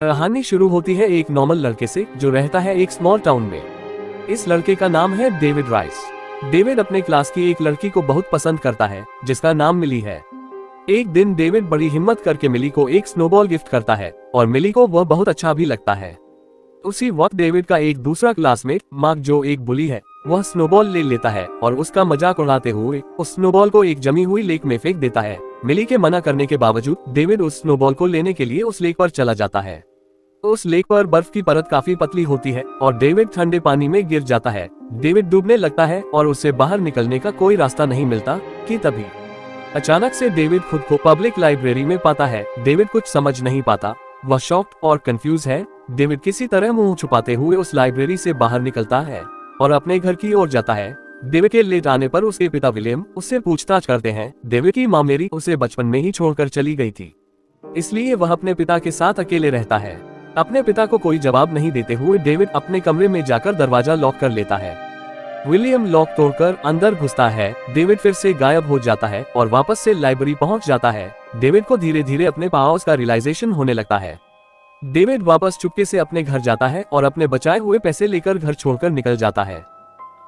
कहानी शुरू होती है एक नॉर्मल लड़के से जो रहता है एक स्मॉल टाउन में। इस लड़के का नाम है डेविड राइस। डेविड अपने क्लास की एक लड़की को बहुत पसंद करता है जिसका नाम मिली है। एक दिन डेविड बड़ी हिम्मत करके मिली को एक स्नोबॉल गिफ्ट करता है और मिली को वह बहुत अच्छा भी लगता है। उसी वक्त डेविड का एक दूसरा क्लासमेट मार्क, जो एक बुली है, वह स्नोबॉल ले लेता है और उसका मजाक उड़ाते हुए उस स्नोबॉल को एक जमी हुई लेक में फेंक देता है। मिली के मना करने के बावजूद डेविड उस स्नोबॉल को लेने के लिए उस लेक पर चला जाता है। उस लेक पर बर्फ की परत काफी पतली होती है और डेविड ठंडे पानी में गिर जाता है। डेविड डूबने लगता है और उससे बाहर निकलने का कोई रास्ता नहीं मिलता कि तभी अचानक से डेविड खुद को पब्लिक लाइब्रेरी में पाता है। डेविड कुछ समझ नहीं पाता, वह शॉक्ड और कंफ्यूज है। डेविड किसी तरह मुंह छुपाते हुए उस लाइब्रेरी से बाहर निकलता है और अपने घर की ओर जाता है। डेविड के लेट आने पर उसके पिता विलियम उससे पूछताछ करते हैं। डेविड की मां मेरी उसे बचपन में ही छोड़कर चली गई थी, इसलिए वह अपने पिता के साथ अकेले रहता है। अपने पिता को कोई जवाब नहीं देते हुए डेविड अपने कमरे में जाकर दरवाजा लॉक कर लेता है। विलियम लॉक तोड़कर अंदर घुसता है। डेविड फिर से गायब हो जाता है और वापस से लाइब्रेरी पहुंच जाता है। डेविड को धीरे धीरे अपने पावर्स का रियलाइजेशन होने लगता है। डेविड वापस चुपके से अपने घर जाता है और अपने बचाए हुए पैसे लेकर घर छोड़कर निकल जाता है।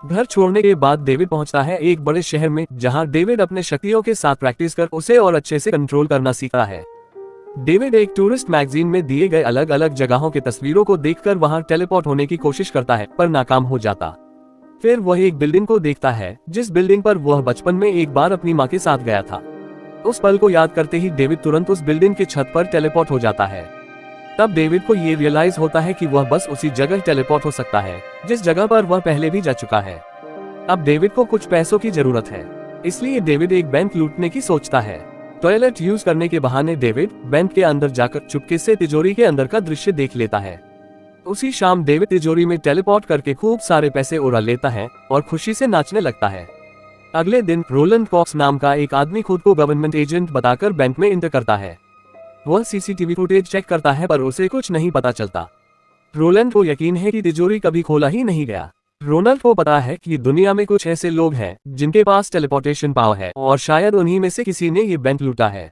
घर छोड़ने के बाद डेविड पहुंचता है एक बड़े शहर में, जहां डेविड अपने शक्तियों के साथ प्रैक्टिस कर उसे और अच्छे से कंट्रोल करना सीखता है। डेविड एक टूरिस्ट मैगजीन में दिए गए अलग अलग जगहों की तस्वीरों को देखकर वहां टेलीपोर्ट होने की कोशिश करता है पर नाकाम हो जाता। फिर वह एक बिल्डिंग को देखता है जिस बिल्डिंग पर वह बचपन में एक बार अपनी मां के साथ गया था। उस पल को याद करते ही डेविड तुरंत उस बिल्डिंग की छत पर टेलीपोर्ट हो जाता है। तब डेविड को ये रियलाइज होता है कि वह बस उसी जगह टेलीपोर्ट हो सकता है जिस जगह पर वह पहले भी जा चुका है। अब डेविड को कुछ पैसों की जरूरत है, इसलिए डेविड एक बैंक लूटने की सोचता है। टॉयलेट यूज करने के बहाने डेविड बैंक के अंदर जाकर चुपके से तिजोरी के अंदर का दृश्य देख लेता है। उसी शाम डेविड तिजोरी में टेलीपोर्ट करके खूब सारे पैसे उड़ा लेता है और खुशी से नाचने लगता है। अगले दिन रोलैंड कॉक्स नाम का एक आदमी खुद को गवर्नमेंट एजेंट बताकर बैंक में एंटर करता है। वह सीसीटीवी फुटेज चेक करता है पर उसे कुछ नहीं पता चलता। रोलैंड को यकीन है कि तिजोरी कभी खोला ही नहीं गया। रोनाल्ड को पता है कि दुनिया में कुछ ऐसे लोग हैं जिनके पास टेलीपोर्टेशन पावर है और शायद उन्हीं में से किसी ने ये बैंक लूटा है।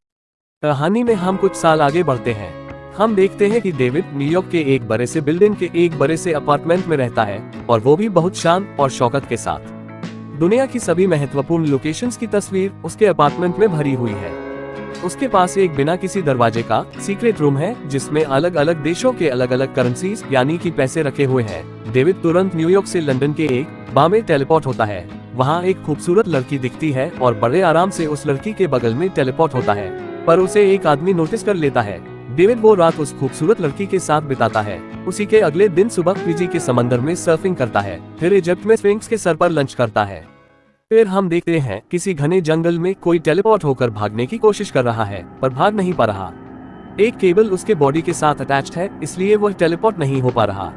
कहानी में हम कुछ साल आगे बढ़ते हैं। हम देखते हैं कि डेविड न्यूयॉर्क के एक बड़े से बिल्डिंग के एक बड़े से अपार्टमेंट में रहता है और वो भी बहुत शान और शौकत के साथ। दुनिया की सभी महत्वपूर्ण लोकेशंस की तस्वीर उसके अपार्टमेंट में भरी हुई है। उसके पास एक बिना किसी दरवाजे का सीक्रेट रूम है जिसमें अलग अलग देशों के अलग अलग करेंसीज यानी कि पैसे रखे हुए हैं। डेविड तुरंत न्यूयॉर्क से लंदन के एक बार में टेलीपोर्ट होता है। वहाँ एक खूबसूरत लड़की दिखती है और बड़े आराम से उस लड़की के बगल में टेलीपोर्ट होता है, पर उसे एक आदमी नोटिस कर लेता है। डेविड वो रात उस खूबसूरत लड़की के साथ बिताता है। उसी के अगले दिन सुबह फिजी के समंदर में सर्फिंग करता है, फिर इजिप्ट में स्फिंक्स के सर पर लंच करता है। फिर हम देखते हैं किसी घने जंगल में कोई टेलीपोर्ट होकर भागने की कोशिश कर रहा है पर भाग नहीं पा रहा। एक केबल उसके बॉडी के साथ अटैच्ड है, इसलिए वह टेलीपोर्ट नहीं हो पा रहा।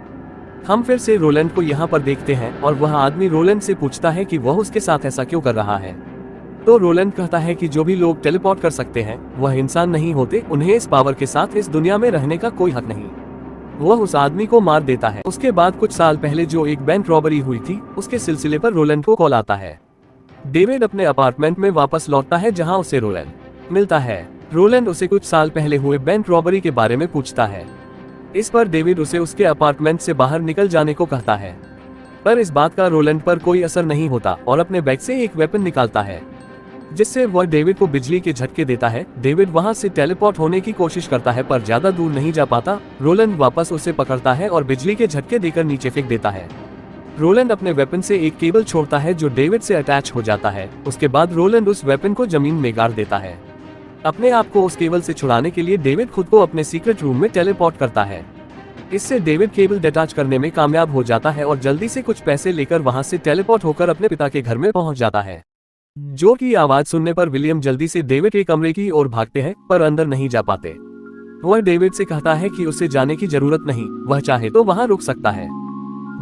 हम फिर से रोलैंड को यहाँ पर देखते हैं और वह आदमी रोलैंड से पूछता है कि वह उसके साथ ऐसा क्यों कर रहा है। तो रोलैंड कहता है कि जो भी लोग टेलीपोर्ट कर सकते हैं वह इंसान नहीं होते, उन्हें इस पावर के साथ इस दुनिया में रहने का कोई हक नहीं। वह उस आदमी को मार देता है। उसके बाद कुछ साल पहले जो एक बैंक रॉबरी हुई थी उसके सिलसिले पर रोलैंड को कॉल आता है। डेविड अपने अपार्टमेंट में वापस लौटता है जहां उसे रोलैंड मिलता है। रोलैंड उसे कुछ साल पहले हुए बैंक रॉबरी के बारे में पूछता है। इस पर डेविड उसे उसके अपार्टमेंट से बाहर निकल जाने को कहता है, पर इस बात का रोलैंड पर कोई असर नहीं होता और अपने बैग से एक वेपन निकालता है जिससे वह डेविड को बिजली के झटके देता है। डेविड वहां से टेलीपोर्ट होने की कोशिश करता है पर ज्यादा दूर नहीं जा पाता। रोलैंड वापस उसे पकड़ता है और बिजली के झटके देकर नीचे फेंक देता है। रोलैंड अपने वेपन से एक केबल छोड़ता है जो डेविड से अटैच हो जाता है। उसके बाद रोलैंड उस वेपन को जमीन में गाड़ देता है। अपने आप को उस केबल से छुड़ाने के लिए डेविड खुद को अपने सीक्रेट रूम में टेलीपोर्ट करता है। इससे डेविड केबल डिटैच करने में कामयाब हो जाता है और जल्दी से कुछ पैसे लेकर वहां से टेलीपोर्ट होकर अपने पिता के घर में पहुंच जाता है। जो की आवाज सुनने पर विलियम जल्दी से डेविड के कमरे की ओर भागते हैं पर अंदर नहीं जा पाते। वह डेविड से कहता है कि उसे जाने की जरूरत नहीं, वह चाहे तो वहां रुक सकता है।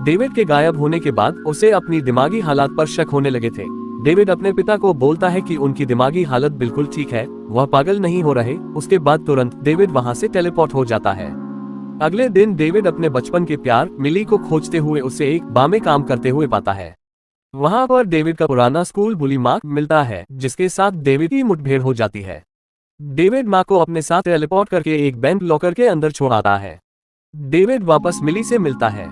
डेविड के गायब होने के बाद उसे अपनी दिमागी हालात पर शक होने लगे थे। डेविड अपने पिता को बोलता है कि उनकी दिमागी हालत बिल्कुल ठीक है, वह पागल नहीं हो रहे। उसके बाद तुरंत डेविड वहां से टेलीपोर्ट हो जाता है। अगले दिन डेविड अपने बचपन के प्यार मिली को खोजते हुए उसे एक बार में काम करते हुए पाता है। वहां पर डेविड का पुराना स्कूल बुली मार्क मिलता है जिसके साथ डेविड की मुठभेड़ हो जाती है। डेविड मार्क को अपने साथ टेलीपोर्ट करके एक बैंक लॉकर के अंदर छोड़ आता है। डेविड वापस मिली से मिलता है।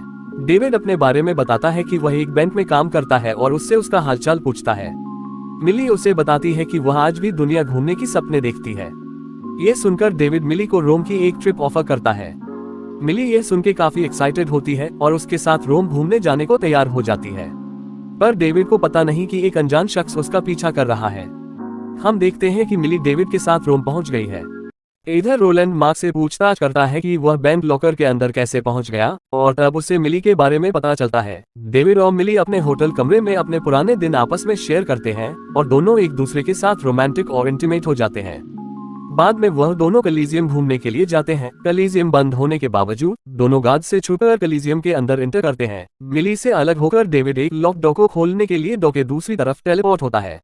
डेविड अपने बारे में बताता है कि वह एक बैंक में काम करता है और उससे उसका हालचाल पूछता है। मिली उसे बताती है कि वह आज भी दुनिया घूमने की सपने देखती है। ये सुनकर डेविड मिली को रोम की एक ट्रिप ऑफर करता है। मिली ये सुन के काफी एक्साइटेड होती है और उसके साथ रोम घूमने जाने को तैयार हो जाती है। पर डेविड को पता नहीं कि एक अनजान शख्स उसका पीछा कर रहा है। हम देखते हैं कि मिली डेविड के साथ रोम पहुंच गई है। इधर रोलैंड मार्क से पूछताछ करता है कि वह बैंक लॉकर के अंदर कैसे पहुंच गया और तब उसे मिली के बारे में पता चलता है। डेविड और मिली अपने होटल कमरे में अपने पुराने दिन आपस में शेयर करते हैं और दोनों एक दूसरे के साथ रोमांटिक और इंटीमेट हो जाते हैं। बाद में वह दोनों कलीजियम घूमने के लिए जाते हैं। कलीजियम बंद होने के बावजूद दोनों गार्ड से छुपकर कलीजियम के अंदर एंटर करते हैं। मिली से अलग होकर डेविड एक लॉक डोर को खोलने के लिए डोर के दूसरी तरफ टेलीपोर्ट होता है।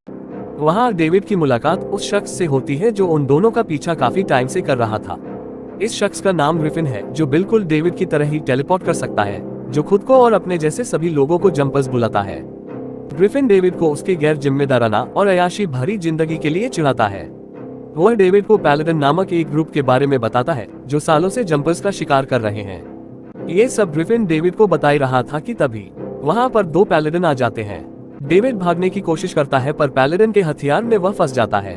वहां डेविड की मुलाकात उस शख्स से होती है जो उन दोनों का पीछा काफी टाइम से कर रहा था। इस शख्स का नाम ग्रिफिन है, जो बिल्कुल डेविड की तरह ही टेलीपोर्ट कर सकता है, जो खुद को और अपने जैसे सभी लोगों को जंपर्स बुलाता है। ग्रिफिन डेविड को उसके गैर जिम्मेदाराना और अयाशी भरी जिंदगी के लिए चिढ़ाता है। वह डेविड को पैलेडन नामक एक ग्रुप के बारे में बताता है जो सालों से जंपर्स का शिकार कर रहे हैं। ये सब ग्रिफिन डेविड को बता रहा था कि तभी वहां पर दो पैलेडन आ जाते हैं। डेविड भागने की कोशिश करता है पर पैलेडन के हथियार में वह फंस जाता है।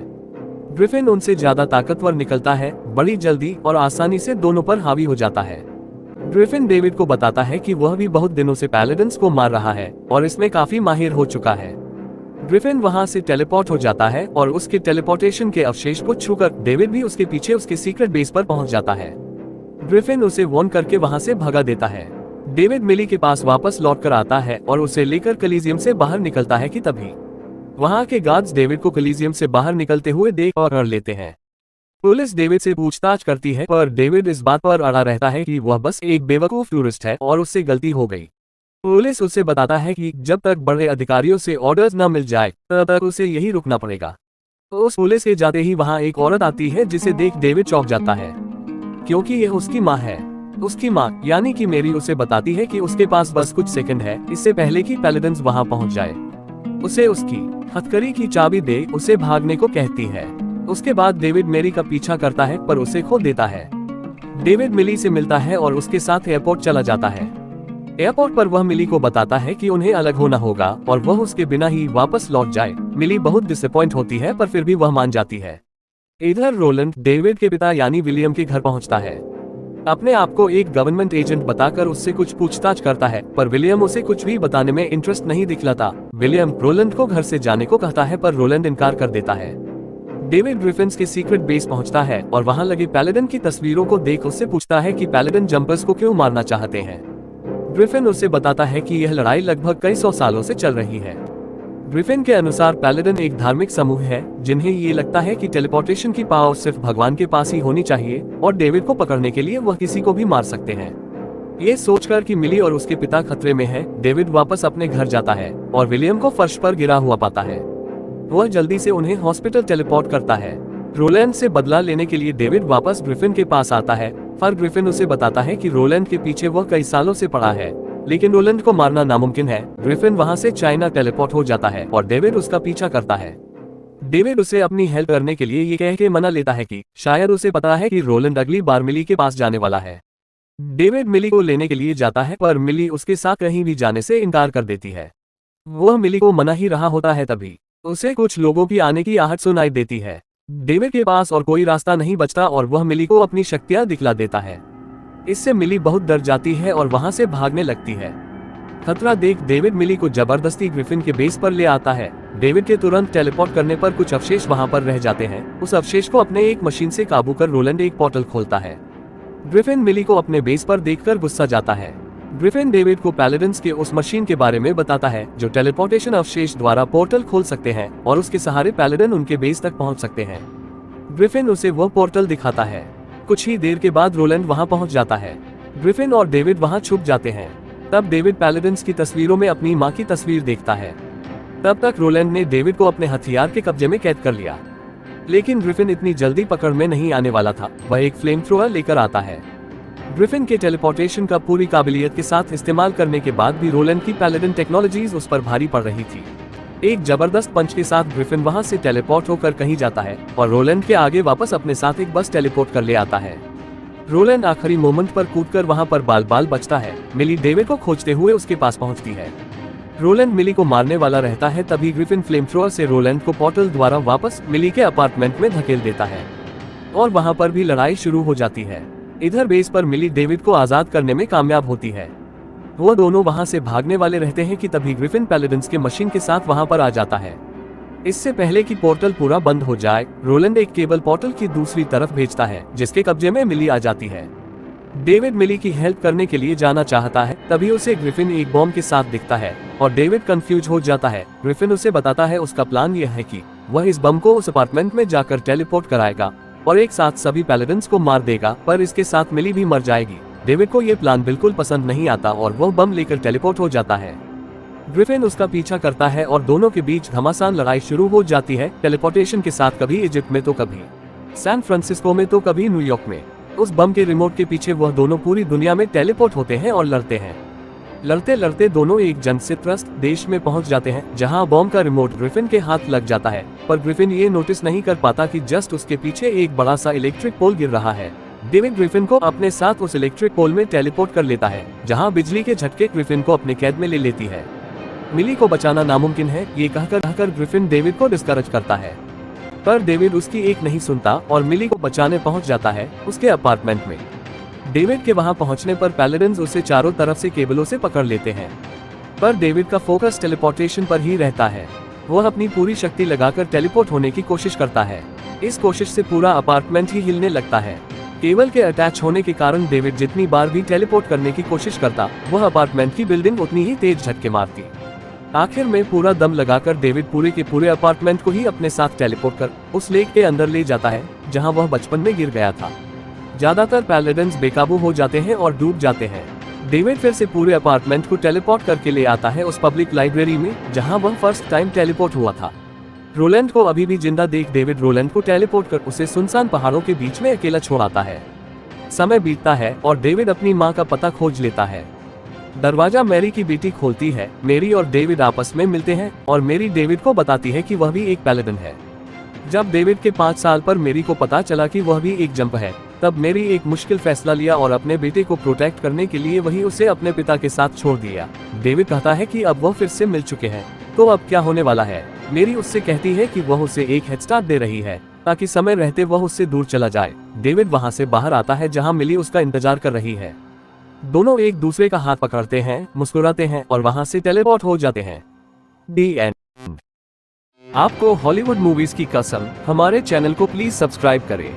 ग्रिफिन उनसे ज्यादा ताकतवर निकलता है, बड़ी जल्दी और आसानी से दोनों पर हावी हो जाता है। ग्रिफिन डेविड को बताता है कि वह भी बहुत दिनों से पैलेडन्स को मार रहा है और इसमें काफी माहिर हो चुका है। ग्रिफिन वहां से टेलीपोर्ट हो जाता है और उसके टेलीपोर्टेशन के अवशेष को छूकर डेविड भी उसके पीछे उसके सीक्रेट बेस पर पहुंच जाता है। ग्रिफिन उसे वॉर्न करके वहां से भगा देता है। डेविड मिली के पास वापस लौट कर आता है और उसे लेकर कलीजियम से बाहर निकलता है कि तभी वहां के गार्ड्स डेविड को कलीजियम से बाहर निकलते हुए देख और कर लेते हैं। पुलिस डेविड से पूछताछ करती है पर डेविड इस बात पर अड़ा रहता है कि वह बस एक बेवकूफ टूरिस्ट है और उससे गलती हो गई। पुलिस उसे बताता है कि जब तक बड़े अधिकारियों से ऑर्डर्स न मिल जाए तब तक उसे यही रुकना पड़ेगा। उस पुलिस के जाते ही वहां एक औरत आती है जिसे देख डेविड चौंक जाता है, क्योंकि यह उसकी माँ है। उसकी माँ यानी कि मेरी उसे बताती है कि उसके पास बस कुछ सेकंड है इससे पहले कि पैलेडन्स वहां पहुंच जाए। उसे उसकी हथकड़ी की चाबी दे उसे भागने को कहती है। उसके बाद डेविड मेरी का पीछा करता है पर उसे खो देता है। डेविड मिली से मिलता है और उसके साथ एयरपोर्ट चला जाता है। एयरपोर्ट पर वह मिली को बताता है कि उन्हें अलग होना होगा और वह उसके बिना ही वापस लौट जाए। मिली बहुत डिसअपॉइंट होती है पर फिर भी वह मान जाती है। इधर रोलैंड डेविड के पिता यानी विलियम के घर पहुंचता है। अपने आप को एक गवर्नमेंट एजेंट बताकर उससे कुछ पूछताछ करता है पर विलियम उसे कुछ भी बताने में इंटरेस्ट नहीं दिखलाता। विलियम रोलैंड को घर से जाने को कहता है पर रोलैंड इनकार कर देता है। डेविड ग्रिफिन्स के सीक्रेट बेस पहुंचता है और वहां लगे पैलेडन की तस्वीरों को देख उससे पूछता है कि पैलेडन जंपर्स को क्यों मारना चाहते हैं। ग्रिफिन उसे बताता है कि यह लड़ाई लगभग कई सौ सालों से चल रही है। ग्रिफिन के अनुसार पैलेडन एक धार्मिक समूह है जिन्हें ये लगता है कि टेलीपोर्टेशन की पावर सिर्फ भगवान के पास ही होनी चाहिए और डेविड को पकड़ने के लिए वह किसी को भी मार सकते हैं। ये सोचकर कि मिली और उसके पिता खतरे में है, डेविड वापस अपने घर जाता है और विलियम को फर्श पर गिरा हुआ पाता है। वह जल्दी से उन्हें हॉस्पिटल टेलीपोर्ट करता है। रोलैंड से बदला लेने के लिए डेविड वापस ग्रिफिन के पास आता है पर ग्रिफिन उसे बताता है कि रोलैंड के पीछे वह कई सालों से पड़ा है, लेकिन रोलैंड को मारना नामुमकिन है। ग्रिफिन वहां से चाइना टेलीपोर्ट हो जाता है और डेविड उसका पीछा करता है। डेविड उसे अपनी हेल्प करने के लिए ये कह के मना लेता है कि शायद उसे पता है कि रोलैंड अगली बार मिली के पास जाने वाला है। डेविड मिली को लेने के लिए जाता है पर मिली उसके साथ कहीं भी जाने से इनकार कर देती है। वह मिली को मना ही रहा होता है तभी उसे कुछ लोगों की आने की आहट सुनाई देती है। डेविड के पास और कोई रास्ता नहीं बचता और वह मिली को अपनी शक्तियां दिखला देता है। इससे मिली बहुत डर जाती है और वहां से भागने लगती है। खतरा देख डेविड मिली को जबरदस्ती ग्रिफिन के बेस पर ले आता है। डेविड के तुरंत टेलीपोर्ट करने पर कुछ अवशेष वहां पर रह जाते हैं। उस अवशेष को अपने एक मशीन से काबू कर रोलैंड एक पोर्टल खोलता है। ग्रिफिन मिली को अपने बेस पर देखकर गुस्सा जाता है। ग्रिफिन डेविड को पैलेडन्स के उस मशीन के बारे में बताता है जो टेलीपोर्टेशन अवशेष द्वारा पोर्टल खोल सकते हैं और उसके सहारे पैलेडन उनके बेस तक पहुंच सकते हैं। ग्रिफिन उसे वह पोर्टल दिखाता है। कुछ ही देर के बाद रोलैंड वहां पहुंच जाता है। ग्रिफिन और डेविड वहां छुप जाते हैं। तब डेविड पैलेडन्स की तस्वीरों में अपनी मां की तस्वीर देखता है। तब तक रोलैंड ने डेविड को अपने हथियार के कब्जे में कैद कर लिया, लेकिन ग्रिफिन इतनी जल्दी पकड़ में नहीं आने वाला था। वह एक फ्लेम थ्रोअर लेकर आता है। ग्रिफिन के टेलीपोर्टेशन का पूरी काबिलियत के साथ इस्तेमाल करने के बाद भी रोलैंड की पैलेडन टेक्नोलॉजीज उस पर भारी पड़ रही थी। एक जबरदस्त पंच के साथ ग्रिफिन वहां से टेलीपोर्ट होकर कहीं जाता है और रोलैंड के आगे वापस अपने साथ एक बस टेलीपोर्ट कर ले आता है। रोलैंड आखिरी मोमेंट पर कूदकर वहां पर बाल बाल बचता है। मिली डेविड को खोजते हुए उसके पास पहुंचती है। रोलैंड मिली को मारने वाला रहता है, तभी ग्रिफिन फ्लेमथ्रोअर से रोलैंड को पोर्टल द्वारा वापस मिली के अपार्टमेंट में धकेल देता है और वहां पर भी लड़ाई शुरू हो जाती है। इधर बेस पर मिली डेविड को आजाद करने में कामयाब होती है। वो दोनों वहां से भागने वाले रहते हैं कि तभी ग्रिफिन पैलेडिन्स के मशीन के साथ वहां पर आ जाता है। इससे पहले कि पोर्टल पूरा बंद हो जाए, रोलैंड एक केबल पोर्टल की दूसरी तरफ भेजता है, जिसके कब्जे में मिली आ जाती है। डेविड मिली की हेल्प करने के लिए जाना चाहता है, तभी उसे ग्रिफिन एक बॉम्ब के साथ दिखता है और डेविड कंफ्यूज हो जाता है। ग्रिफिन उसे बताता है उसका प्लान यह है कि वह इस बम को उस अपार्टमेंट में जाकर टेलीपोर्ट कराएगा और एक साथ सभी पैलेडिन्स को मार देगा, पर इसके साथ मिली भी मर जाएगी। डेविड को यह प्लान बिल्कुल पसंद नहीं आता और वह बम लेकर टेलीपोर्ट हो जाता है। ग्रिफिन उसका पीछा करता है और दोनों के बीच घमासान लड़ाई शुरू हो जाती है। टेलीपोर्टेशन के साथ कभी इजिप्ट में तो कभी सैन फ्रांसिस्को में तो कभी न्यूयॉर्क में। उस बम के रिमोट के पीछे वह दोनों पूरी दुनिया में टेलीपोर्ट होते हैं और लड़ते हैं। लड़ते लड़ते दोनों एक जंग से त्रस्त देश में पहुंच जाते हैं, जहां बॉम्ब का रिमोट ग्रिफिन के हाथ लग जाता है, पर ग्रिफिन ये नोटिस नहीं कर पाता कि जस्ट उसके पीछे एक बड़ा सा इलेक्ट्रिक पोल गिर रहा है। डेविड ग्रिफिन को अपने साथ उस इलेक्ट्रिक पोल में टेलीपोर्ट कर लेता है, जहां बिजली के झटके ग्रिफिन को अपने कैद में ले लेती है। मिली को बचाना नामुमकिन है, ये कहकर ग्रिफिन डेविड को डिस्करेज करता है, पर डेविड उसकी एक नहीं सुनता और मिली को बचाने पहुंच जाता है उसके अपार्टमेंट में। डेविड के वहां पहुंचने पर पैलेडिन्स उसे चारों तरफ से केबलों से पकड़ लेते हैं, पर डेविड का फोकस टेलीपोर्टेशन पर ही रहता है। वह अपनी पूरी शक्ति लगाकर टेलीपोर्ट होने की कोशिश करता है। इस कोशिश से पूरा अपार्टमेंट ही हिलने लगता है। केबल के अटैच होने के कारण डेविड जितनी बार भी टेलीपोर्ट करने की कोशिश करता, वह अपार्टमेंट की बिल्डिंग उतनी ही तेज झटके मारती। आखिर में पूरा दम लगाकर डेविड पूरे के पूरे अपार्टमेंट को ही अपने साथ टेलीपोर्ट कर उस लेक के अंदर ले जाता है, जहां वह बचपन में गिर गया था। ज्यादातर पैलेडिन्स बेकाबू हो जाते हैं और डूब जाते हैं। डेविड फिर से पूरे अपार्टमेंट को टेलीपोर्ट करके ले आता है उस पब्लिक लाइब्रेरी में, जहां वह फर्स्ट टाइम टेलीपोर्ट हुआ था। रोलैंड को अभी भी जिंदा देख डेविड रोलैंड को टेलीपोर्ट कर उसे सुनसान पहाड़ों के बीच में अकेला छोड़ आता है। समय बीतता है और डेविड अपनी माँ का पता खोज लेता है। दरवाजा मैरी की बेटी खोलती है। मैरी और डेविड आपस में मिलते हैं और मैरी डेविड को बताती है कि वह भी एक पैलेडिन है। जब डेविड के 5 साल पर मैरी को पता चला कि वह भी एक जंप है, तब मैरी एक मुश्किल फैसला लिया और अपने बेटे को प्रोटेक्ट करने के लिए वही उसे अपने पिता के साथ छोड़ दिया। डेविड कहता है कि अब वह फिर से मिल चुके हैं, तो अब क्या होने वाला है। मैरी उससे कहती है कि वह उसे एक हेड स्टार्ट दे रही है ताकि समय रहते वह उससे दूर चला जाए। डेविड वहां से बाहर आता है जहां मिली उसका इंतजार कर रही है। दोनों एक दूसरे का हाथ पकड़ते हैं, मुस्कुराते हैं और वहां से टेलीपोर्ट हो जाते हैं। दी एंड। आपको हॉलीवुड मूवीज की कसम, हमारे चैनल को प्लीज सब्सक्राइब करें।